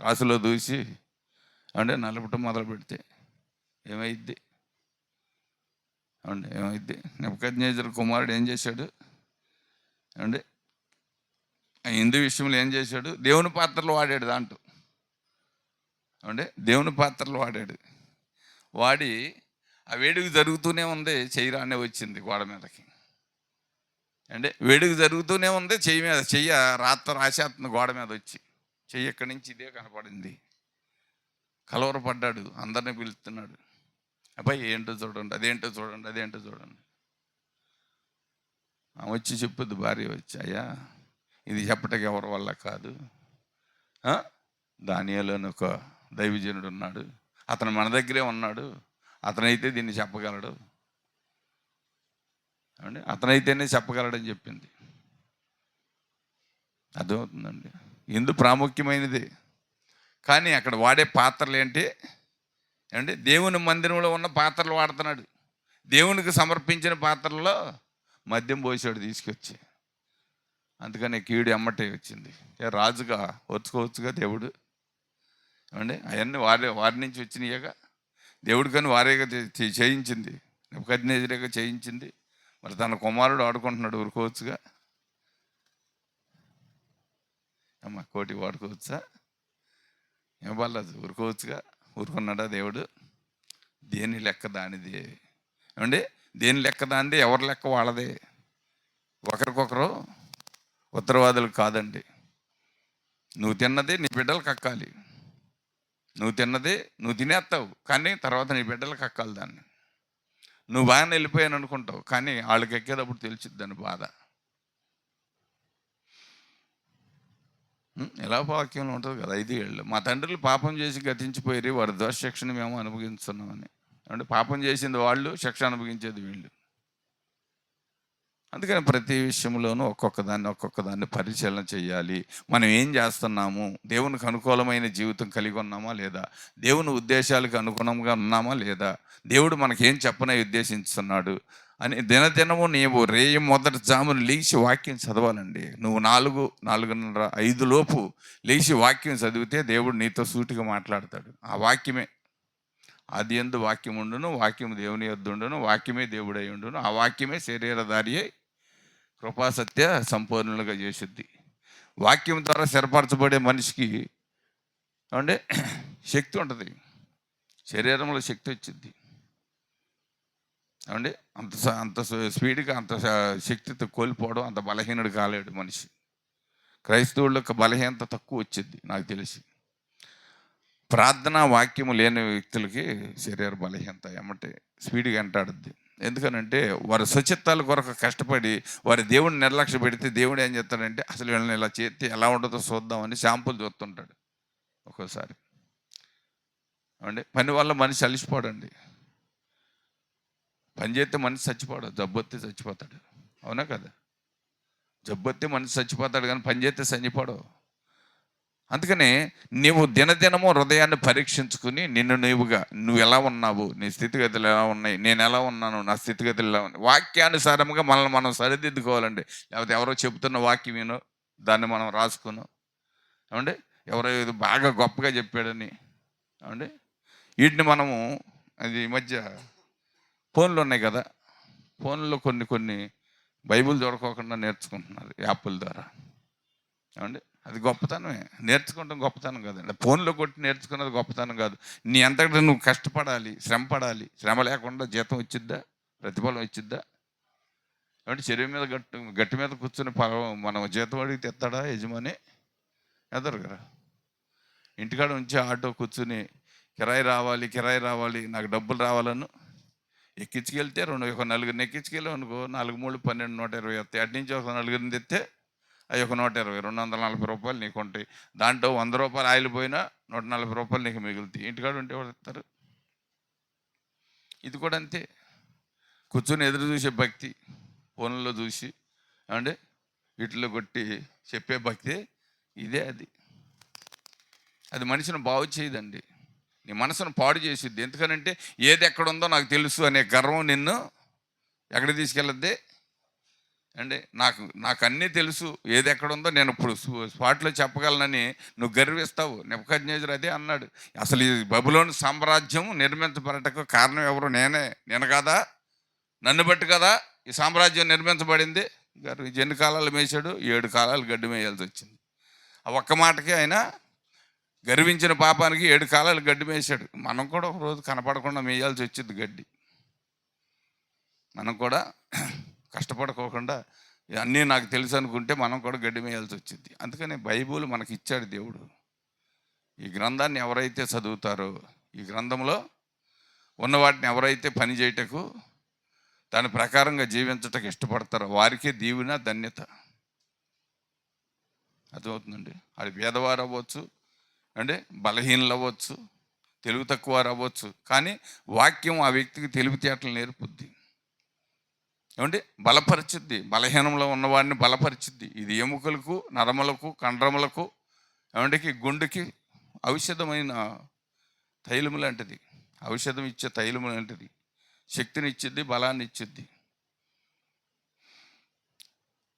Speaker 1: రాసులో దూసి అంటే నలపటం మొదలు పెడితే ఏమైద్ది? అండి ఏమైద్ది? నెబుకద్నెజరు కుమారుడు ఏం చేశాడు అండి? ఆ హిందూ విషయంలో ఏం చేశాడు? దేవుని పాత్రలు వాడాడు. దాంట్లో అంటే దేవుని పాత్రలు వాడి ఆ వేడుక జరుగుతూనే ఉంది, చెయ్యరానే వచ్చింది గోడ మీదకి. అంటే వేడుక జరుగుతూనే ఉంది, చెయ్య రాసేస్తుంది గోడ మీద వచ్చి. చెయ్యి ఎక్కడి నుంచి ఇదే కనపడింది. కలవరపడ్డాడు, అందరిని పిలుస్తున్నాడు. అబ్బాయి ఏంటో చూడండి, అదేంటో చూడండి. ఆమె వచ్చి చెప్పుద్ది, భార్య వచ్చి, అయ్యా ఇది చెప్పటకి ఎవరి వల్ల కాదు. దానియేలుని ఒక దైవజనుడు ఉన్నాడు, అతను మన దగ్గరే ఉన్నాడు, అతనైతే దీన్ని చెప్పగలడు అండి, అతనైతేనే చెప్పగలడని చెప్పింది. అర్థమవుతుందండి? ఎందు ప్రాముఖ్యమైనది. కానీ అక్కడ వాడే పాత్రలు ఏంటి అంటే దేవుని మందిరంలో ఉన్న పాత్రలు వాడుతున్నాడు. దేవునికి సమర్పించిన పాత్రల్లో మద్యం పోసాడు తీసుకొచ్చి. అందుకని కీడు ఎమ్మటే వచ్చింది. రాజుగా వచ్చుకోవచ్చుగా దేవుడు అండి. అవన్నీ వారి నుంచి వచ్చినాయిగా దేవుడు, కానీ వారేగా చేయించింది. నెబుకద్నెజరేగా చేయించింది. మరి తన కుమారుడు ఆడుకుంటున్నాడు, ఊరుకోవచ్చుగా. అమ్మ కోటి వాడుకోవచ్చా? ఏం పర్లేదు, ఊరుకోవచ్చుగా. ఊరుకున్నాడా దేవుడు? దేని లెక్క దానిది ఏమండి, దేని లెక్క దానిది, ఎవరి లెక్క వాళ్ళదే. ఒకరికొకరు ఉత్తరవాదులు కాదండి. నువ్వు తిన్నది నీ బిడ్డలు కక్కాలి. నువ్వు తిన్నది నువ్వు తినేస్తావు, కానీ తర్వాత నీ బిడ్డలు కక్కాలి దాన్ని. నువ్వు బాగానే వెళ్ళిపోయాను అనుకుంటావు, కానీ వాళ్ళకి ఎక్కేటప్పుడు తెలిసిద్ది దాని బాధ. ఎలా వాక్యంలో ఉంటుంది కదా, 5 ఏళ్ళు మా తండ్రులు పాపం చేసి గతించిపోయి వారి దోషశిక్షను మేము అనుభవిస్తున్నామని. అంటే పాపం చేసింది వాళ్ళు, శిక్ష అనుభవించేది వీళ్ళు. అందుకని ప్రతి విషయంలోనూ ఒక్కొక్క దాన్ని పరిశీలన చేయాలి. మనం ఏం చేస్తున్నాము? దేవునికి అనుకూలమైన జీవితం కలిగి ఉన్నామా లేదా? దేవుని ఉద్దేశాలకు అనుగుణంగా ఉన్నామా లేదా? దేవుడు మనకేం చెప్పనని ఉద్దేశిస్తున్నాడు అని దినదినము నీవు రేయి మొదటి జామును లేచి వాక్యం చదవాలండి. నువ్వు 4:30, 5 లోపు లేచి వాక్యం చదివితే దేవుడు నీతో సూటిగా మాట్లాడతాడు. ఆ వాక్యమే ఆది యందు వాక్యం ఉండును, వాక్యము దేవుని యొద్ద ఉండును, వాక్యమే దేవుడై ఉండును, ఆ వాక్యమే శరీరధారి అయి కృపాసత్య సంపూర్ణులుగా చేసిద్ది. వాక్యం ద్వారా స్థిరపరచబడే మనిషికి అంటే శక్తి ఉంటుంది, శరీరంలో శక్తి వచ్చింది. ఏమండి అంత స్పీడ్గా అంత శక్తితో కోల్పోవడం, అంత బలహీనుడు కాలేడు మనిషి. క్రైస్తవులకు బలహీనత తక్కువ వచ్చింది నాకు తెలిసి. ప్రార్థనా వాక్యము లేని వ్యక్తులకి శరీర బలహీనత ఏమంటే స్పీడ్గా వెంటాడుద్ది. ఎందుకనంటే వారి స్వచిత్తాల కొరకు కష్టపడి వారి దేవుడిని నిర్లక్ష్య పెడితే దేవుడు ఏం చేస్తాడంటే అసలు వీళ్ళని ఇలా చేస్తే ఎలా ఉండదో చూద్దామని శాంపుల్ చూస్తుంటాడు ఒక్కోసారి. ఏమండి పని వల్ల మనిషి అలిసిపోడండి. పని చేస్తే మనిషి చచ్చిపోడు, జబ్బొత్తే చచ్చిపోతాడు. అవునా కదా? జబ్బొత్తే మనిషి చచ్చిపోతాడు కానీ పని చేస్తే చనిపోడు. అందుకనే నీవు దినదినము హృదయాన్ని పరీక్షించుకుని నువ్వు ఎలా ఉన్నావు, నీ స్థితిగతులు ఎలా ఉన్నాయి, నేను ఎలా ఉన్నాను, నా స్థితిగతులు ఎలా ఉన్నాయి, వాక్యానుసారంగా మనల్ని మనం సరిదిద్దుకోవాలండి. లేకపోతే ఎవరో చెబుతున్న వాక్యం వినో దాన్ని మనం రాసుకున్నాం. ఏమండి ఎవరో ఏదో బాగా గొప్పగా చెప్పాడని ఏమండి వీటిని మనము అది ఈ మధ్య ఫోన్లు ఉన్నాయి కదా, ఫోన్లో కొన్ని బైబిల్ దొరకకుండా నేర్చుకుంటున్నారు యాప్ల ద్వారా. ఏమండి అది గొప్పతనమే, నేర్చుకుంటాం గొప్పతనం కాదండి. ఫోన్లో కొట్టి నేర్చుకున్నది గొప్పతనం కాదు. నీ అంతటా నువ్వు కష్టపడాలి, శ్రమ పడాలి. శ్రమ లేకుండా జీతం వచ్చిద్దా, ప్రతిఫలం ఇచ్చిద్దా? అంటే చెరువు మీద గట్టి మీద కూర్చొని మనం జీతం అడిగి తెస్తాడా యజమాని? ఎదరు కదా. ఇంటికాడ ఉంచి ఆటో కూర్చుని కిరాయి రావాలి నాకు డబ్బులు రావాలను ఎక్కించుకెళ్తే ఒక నలుగురిని ఎక్కించుకెళ్ళావు అనుకో, 4 3 12 120 వస్తాయి. అటు నుంచి ఒక నలుగురిని తెస్తే అవి ఒక 120 240 రూపాయలు నీకు ఉంటాయి. దాంట్లో 100 రూపాయలు ఆయిల్ పోయినా 140 రూపాయలు నీకు మిగులుతాయి. ఇంటికాడ ఉంటే ఎవరు ఇస్తారు? ఇది కూడా అంతే. కూర్చొని ఎదురు చూసే భక్తి, ఫోన్లో చూసి అంటే వీటిలో కొట్టి చెప్పే భక్తి ఇదే. అది మనిషిని బాగు చేయదండి, నీ మనసును పాడు చేసిద్ది. ఎందుకనంటే ఏది ఎక్కడుందో నాకు తెలుసు అనే గర్వం నిన్ను ఎక్కడ తీసుకెళ్ళద్ది అండి. నాకు అన్నీ తెలుసు, ఏది ఎక్కడుందో నేను ఇప్పుడు స్పాట్లో చెప్పగలనని నువ్వు గర్విస్తావు. నెబుకద్నెజరు అదే అన్నాడు, అసలు ఈ బబులోను సామ్రాజ్యం నిర్మించబడటకు కారణం ఎవరు? నేను కాదా? నన్ను బట్టి కదా ఈ సామ్రాజ్యం నిర్మించబడింది. ఎన్ని కాలాలు మేసాడు? 7 కాలాలు గడ్డి మేయాల్సి వచ్చింది. ఆ ఒక్క మాటకి ఆయన గర్వించిన పాపానికి 7 కాలాలు గడ్డి మేసాడు. మనం కూడా ఒక రోజు కనపడకుండా మేయాల్సి వచ్చింది గడ్డి. మనం కూడా కష్టపడుకోకుండా అన్నీ నాకు తెలుసు అనుకుంటే మనం కూడా గడ్డి మేయాల్సి వచ్చింది. అందుకని బైబిల్ మనకి ఇచ్చాడు దేవుడు. ఈ గ్రంథాన్ని ఎవరైతే చదువుతారో, ఈ గ్రంథంలో ఉన్న వాటిని ఎవరైతే పని చేయటకు దాని ప్రకారంగా జీవించటకు ఇష్టపడతారో వారికే దీవెన ధన్యత. అర్థమవుతుందండి. అది పేదవారు అవ్వచ్చు అంటే బలహీనలు అవ్వచ్చు, తెలివి తక్కువ వారు అవ్వచ్చు, కానీ వాక్యం ఆ వ్యక్తికి తెలివితేటలు నేర్పుద్ది. ఏమంటే బలపరిచిద్ది, బలహీనంలో ఉన్నవాడిని బలపరిచిద్ది. ఇది ఎముకలకు, నరములకు, కండరములకు, ఏమంటే గుండెకి ఔషధమైన తైలము లాంటిది, ఔషధం ఇచ్చే తైలము లాంటిది. శక్తిని ఇచ్చిద్ది, బలాన్ని ఇచ్చిద్ది.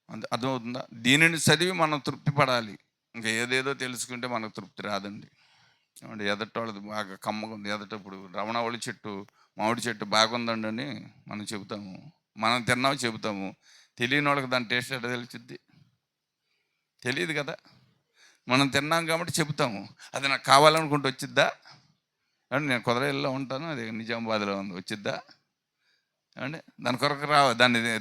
Speaker 1: అర్థమవుతుందా? దీనిని చదివి మనం తృప్తి పడాలి. ఇంకా ఏదేదో తెలుసుకుంటే మనకు తృప్తి రాదండి. ఏమంటే ఎదటోళ్ళది బాగా కమ్మగా ఉంది, ఇప్పుడు రమణవళి చెట్టు, మామిడి చెట్టు బాగుందండి అని మనం చెబుతాము, మనం తిన్నాము చెబుతాము. తెలియని వాళ్ళకి దాని టేస్ట్ ఎట్లా తెలిసిద్ది? తెలియదు కదా. మనం తిన్నాం కాబట్టి చెబుతాము. అది నాకు కావాలనుకుంటూ వచ్చిద్దా? అంటే నేను కుదరేళ్ళలో ఉంటాను, అది నిజామాబాద్లో ఉంది, వచ్చిద్దా? అంటే దాని కొరకు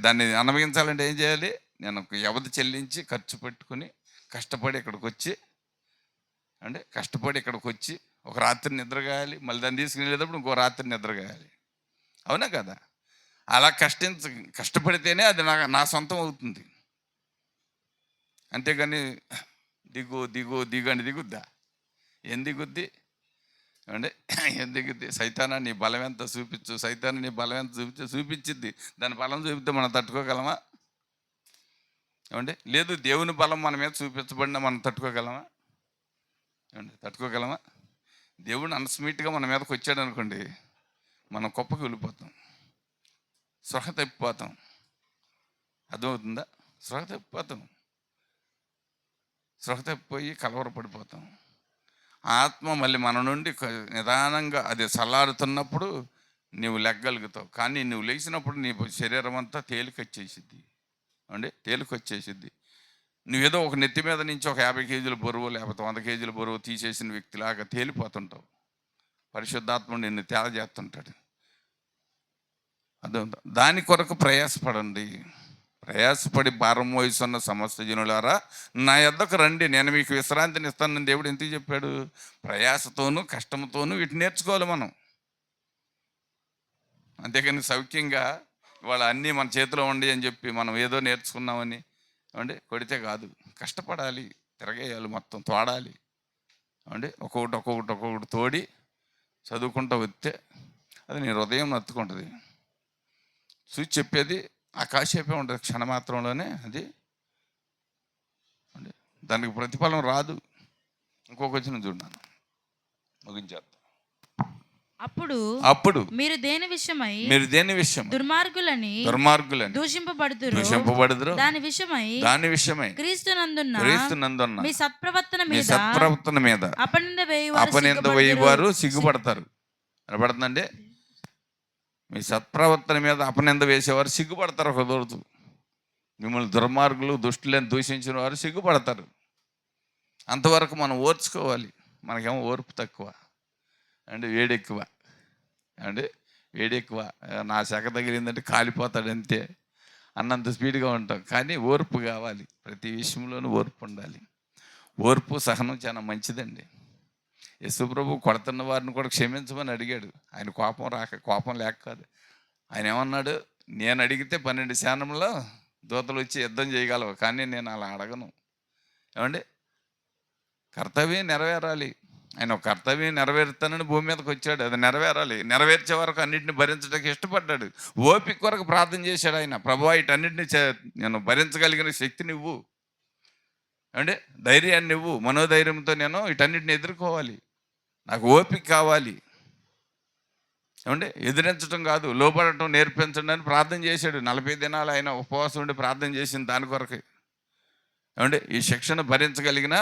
Speaker 1: దాన్ని అనుభవించాలంటే ఏం చేయాలి? నేను ఒక వ్యవధి చెల్లించి ఖర్చు పెట్టుకుని కష్టపడి ఇక్కడికి వచ్చి ఒక రాత్రి నిద్రగాయాలి, మళ్ళీ దాన్ని తీసుకునేటప్పుడు ఇంకో రాత్రి నిద్రగాయాలి. అవునా కదా? అలా కష్టపడితేనే అది నా సొంతం అవుతుంది. అంతేగాని దిగు అని దిగుద్దా? ఏం దిగుద్ది అంటే ఏం దిగుద్ది? సైతానా నీ బలం ఎంత చూపించు, సైతాన్ని నీ బలం ఎంత చూపించిద్ది. దాని బలం చూపిస్తే మనం తట్టుకోగలమా? ఏమంటే లేదు, దేవుని బలం మన మీద చూపించబడినా మనం తట్టుకోగలమా? ఏమండి తట్టుకోగలమా? దేవుడు అన్స్మీట్గా మన మీదకి వచ్చాడు అనుకోండి, మనం కుప్పకి వెళ్ళిపోతాం. స్పృహ తప్పిపోతాం. అర్థమవుతుందా? స్పృహ తప్పిపోయి కలవరపడిపోతాం. ఆత్మ మళ్ళీ మన నుండి నిదానంగా అది చల్లారుతున్నప్పుడు నువ్వు లెగ్గలుగుతావు. కానీ నువ్వు లేచినప్పుడు నీ శరీరం అంతా తేలికొచ్చేసిద్ది. నువ్వేదో ఒక నెత్తి మీద నుంచి ఒక 50 కేజీల బరువు లేకపోతే 100 కేజీల బరువు తీసేసిన వ్యక్తిలాగా తేలిపోతుంటావు. పరిశుద్ధాత్మ నిన్ను తేల చేస్తుంటాడు. అర్థం. దాని కొరకు ప్రయాసపడండి. ప్రయాసపడి భారం వహిస్తున్న సమస్త జనులారా నా యొద్దకు రండి, నేను మీకు విశ్రాంతిని ఇస్తానని దేవుడు ఎందుకు చెప్పాడు? ప్రయాసతోనూ కష్టంతోనూ వీటిని నేర్చుకోవాలి మనం. అంతేకాని సౌఖ్యంగా ఇవాళ అన్నీ మన చేతిలో ఉండి అని చెప్పి మనం ఏదో నేర్చుకున్నామని కొడితే కాదు. కష్టపడాలి, తిరగేయాలి, మొత్తం తోడాలి. ఒక్కొక్కటి తోడి చదువుకుంటూ వస్తే అది నీ హృదయం నత్తుకుంటుంది. చూసి చెప్పేది ఆ కాసేపే ఉంటుంది, క్షణమాత్రంలోనే అది దానికి ప్రతిఫలం రాదు. ఇంకొక వచ్చిన చూడాను ముగించేద్దాం. అప్పుడు మీరు దేని విషయమై దుర్మార్గులని దూషింపబడుదురు దాని విషయమై క్రీస్తునందున్న మీ సత్ప్రవర్తన మీద అపనింద వేయువారు సిగ్గుపడతారు. వినపడుతుందండి? మీ సత్ప్రవర్తన మీద అపనింద వేసేవారు సిగ్గుపడతారు. ఒక రోజు మిమ్మల్ని దుర్మార్గులు దుష్టులని దూషించిన వారు సిగ్గుపడతారు. అంతవరకు మనం ఓర్చుకోవాలి. మనకేమో ఓర్పు తక్కువ, వేడెక్కువ. వేడెక్కువ. నా శాఖ తగిలిందంటే కాలిపోతాడు అంతే అన్నంత స్పీడ్గా ఉంటాం. కానీ ఓర్పు కావాలి. ప్రతి విషయంలోనూ ఓర్పు ఉండాలి. ఓర్పు సహనం చాలా మంచిదండి. యేసుప్రభు కొడుతున్న వారిని కూడా క్షమించమని అడిగాడు. ఆయన కోపం లేక కాదు. ఆయన ఏమన్నాడు? నేను అడిగితే 12 శానంలో దూతలు వచ్చి యుద్ధం చేయగలవు, కానీ నేను అలా అడగను. కర్తవ్యం నెరవేరాలి. ఆయన ఒక కర్తవ్యం నెరవేరుతానని భూమి మీదకి వచ్చాడు. అది నెరవేరాలి. నెరవేర్చే వరకు అన్నింటిని భరించడానికి ఇష్టపడ్డాడు. ఓపిక వరకు ప్రార్థన చేశాడు ఆయన. ప్రభువా వీటన్నిటిని నేను భరించగలిగిన శక్తిని ఇవ్వు, ధైర్యాన్ని ఇవ్వు. మనోధైర్యంతో నేను వీటన్నిటిని ఎదుర్కోవాలి. నాకు ఓపిక కావాలి. ఎదిరించడం కాదు, లోపడటం నేర్పించండి అని ప్రార్థన చేశాడు. 40 దినాలు ఆయన ఉపవాసం ఉండి ప్రార్థన చేసిన దాని కొరకు. ఈ శిక్షను భరించగలిగిన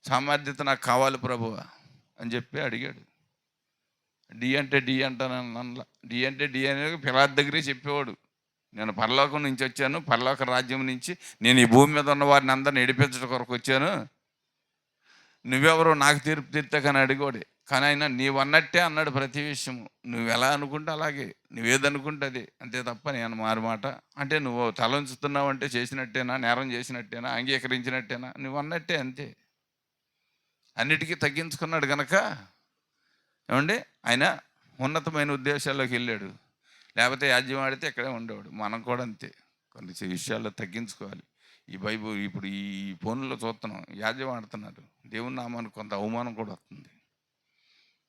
Speaker 1: సామర్థ్యత నాకు కావాలి ప్రభువా అని చెప్పి అడిగాడు. డి అంటే డి అనేది పిలాతు దగ్గరే చెప్పేవాడు. నేను పరలోకం నుంచి వచ్చాను, పరలోక రాజ్యం నుంచి నేను ఈ భూమి మీద ఉన్న వారిని అందరిని నడిపించడం కొరకు వచ్చాను, నువ్వెవరో నాకు తీర్పు తీర్తకని అడిగాడు. కానీ ఆయన నీవు అన్నట్టే అన్నాడు. ప్రతి విషయము నువ్వు ఎలా అనుకుంటే అలాగే, నువ్వేదనుకుంటే అది అంతే తప్ప నేను మారుమాట. అంటే నువ్వు తలంచుతున్నావు అంటే చేసినట్టేనా, నేరం చేసినట్టేనా, అంగీకరించినట్టేనా? నువ్వు అన్నట్టే అంతే. అన్నిటికీ తగ్గించుకున్నాడు కనుక ఆయన ఉన్నతమైన ఉద్దేశాల్లోకి వెళ్ళాడు. లేకపోతే యాజ్యం ఆడితే ఇక్కడే ఉండేవాడు. మనం కూడా అంతే, కొన్ని విషయాల్లో తగ్గించుకోవాలి. ఈ బైబుల్ ఇప్పుడు ఈ ఫోన్లో చూస్తున్నాం, యాజ్యం ఆడుతున్నారు. దేవుని నామానికి కొంత అవమానం కూడా వస్తుంది.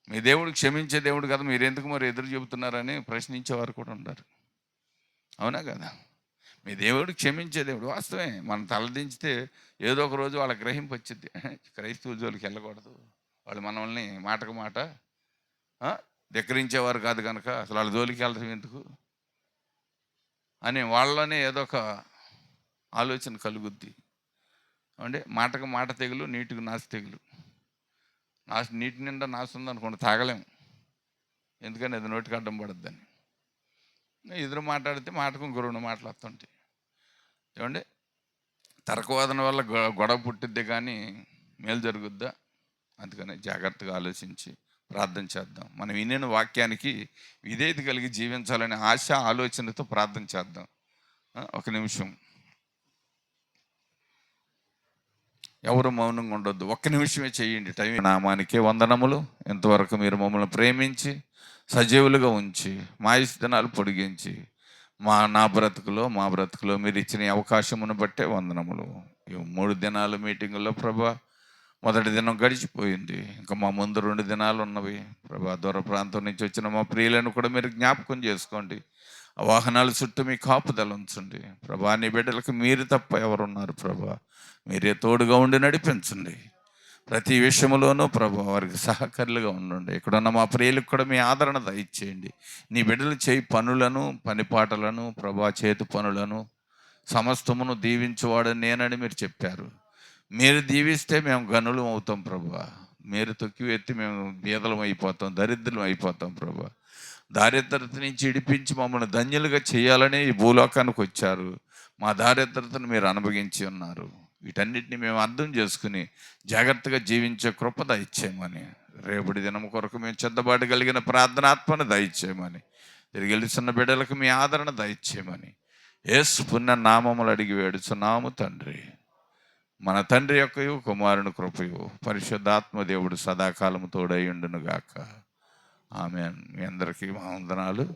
Speaker 1: మీ దేవుడు క్షమించే దేవుడు కదా, మీరు ఎందుకు మరి ఎదురు చెబుతున్నారని ప్రశ్నించేవారు కూడా ఉన్నారు. అవునా కదా? మీ దేవుడు క్షమించే దేవుడు. వాస్తవమే. మనం తలదించితే ఏదో ఒక రోజు వాళ్ళ గ్రహింపు వచ్చింది. క్రైస్తవ జోలికి వెళ్ళకూడదు, వాళ్ళు మనల్ని మాటకు మాట ధిక్కరించేవారు కాదు కనుక అసలు వాళ్ళ జోలికి వెళ్ళడం ఎందుకు అని వాళ్ళలోనే ఏదో ఒక ఆలోచన కలుగుద్ది. మాటకు మాట తెగులు, నీటికి నాసు తెగులు. నీటి నిండా నాసు ఉందనుకోండి, తాగలేము. ఎందుకని అది నోటికి అడ్డం పడద్దని. ఎదురు మాట్లాడితే మాటకు ఇంకో 2 మాట్లాడుతుంటాయి. తర్కవాదన వల్ల గొడవ పుట్టిద్దే కానీ మేలు జరుగుద్దా? అందుకని జాగ్రత్తగా ఆలోచించి ప్రార్థన చేద్దాం. మనం వినిన వాక్యానికి విధేయత కలిగి జీవించాలనే ఆశ ఆలోచనతో ప్రార్థన చేద్దాం. ఒక నిమిషం ఎవరు మౌనంగా ఉండొద్దు. ఒక్క నిమిషమే చేయండి. టైం. నామానికే వందనములు. ఇంతవరకు మీరు మమ్మల్ని ప్రేమించి సజీవులుగా ఉంచి మా దినాలు పొడిగించి మా బ్రతుకులో మీరు ఇచ్చిన అవకాశమును బట్టే వందనములు. 3 దినాలు మీటింగుల్లో ప్రభా, మొదటి దినం గడిచిపోయింది, ఇంకా మా ముందు 2 దినాలు ఉన్నవి ప్రభా. దూర ప్రాంతం నుంచి వచ్చిన మా ప్రియులను కూడా మీరు జ్ఞాపకం చేసుకోండి. ఆ వాహనాల చుట్టూ మీ కాపుదల ఉంచండి ప్రభా. నీ బిడ్డలకు మీరు తప్ప ఎవరున్నారు ప్రభా? మీరే తోడుగా ఉండి నడిపించండి ప్రతి విషయంలోనూ ప్రభు వారికి సహకారులుగా ఉండండి. ఇక్కడున్న మా ప్రియులకు కూడా మీ ఆదరణ దయచేయండి. నీ బిడ్డలు చేయి పనులను, పనిపాటలను, ప్రభా చేతి పనులను సమస్తమును దీవించువాడని నేనని మీరు చెప్పారు. మీరు దీవిస్తే మేము గనులం అవుతాం ప్రభువా. మీరు తొక్కివెత్తి మేము బీదలం అయిపోతాం, దరిద్రం అయిపోతాం ప్రభువా. దారిద్రత నుంచి ఇడిపించి మమ్మల్ని ధన్యులుగా చేయాలని ఈ భూలోకానికి వచ్చారు. మా దారిద్రతను మీరు అనుభవించి ఉన్నారు. వీటన్నిటిని మేము అర్థం చేసుకుని జాగ్రత్తగా జీవించే కృప దయచేయమని, రేపటి దినం కొరకు మేము చెద్దబాటు కలిగిన ప్రార్థనాత్మను దయచేయమని, తిరిగి వెళ్తున్న బిడ్డలకు మీ ఆదరణ దయచేయమని యేసు పుణ్య నామములు అడిగి వేడుచున్నాము తండ్రి. మన తండ్రి యొక్కయు కుమారుని కృపయు పరిశుద్ధాత్మ దేవుడు సదాకాలము తోడై ఉండును గాక. ఆమేన్. మీ అందరికీ మా వందనాలు.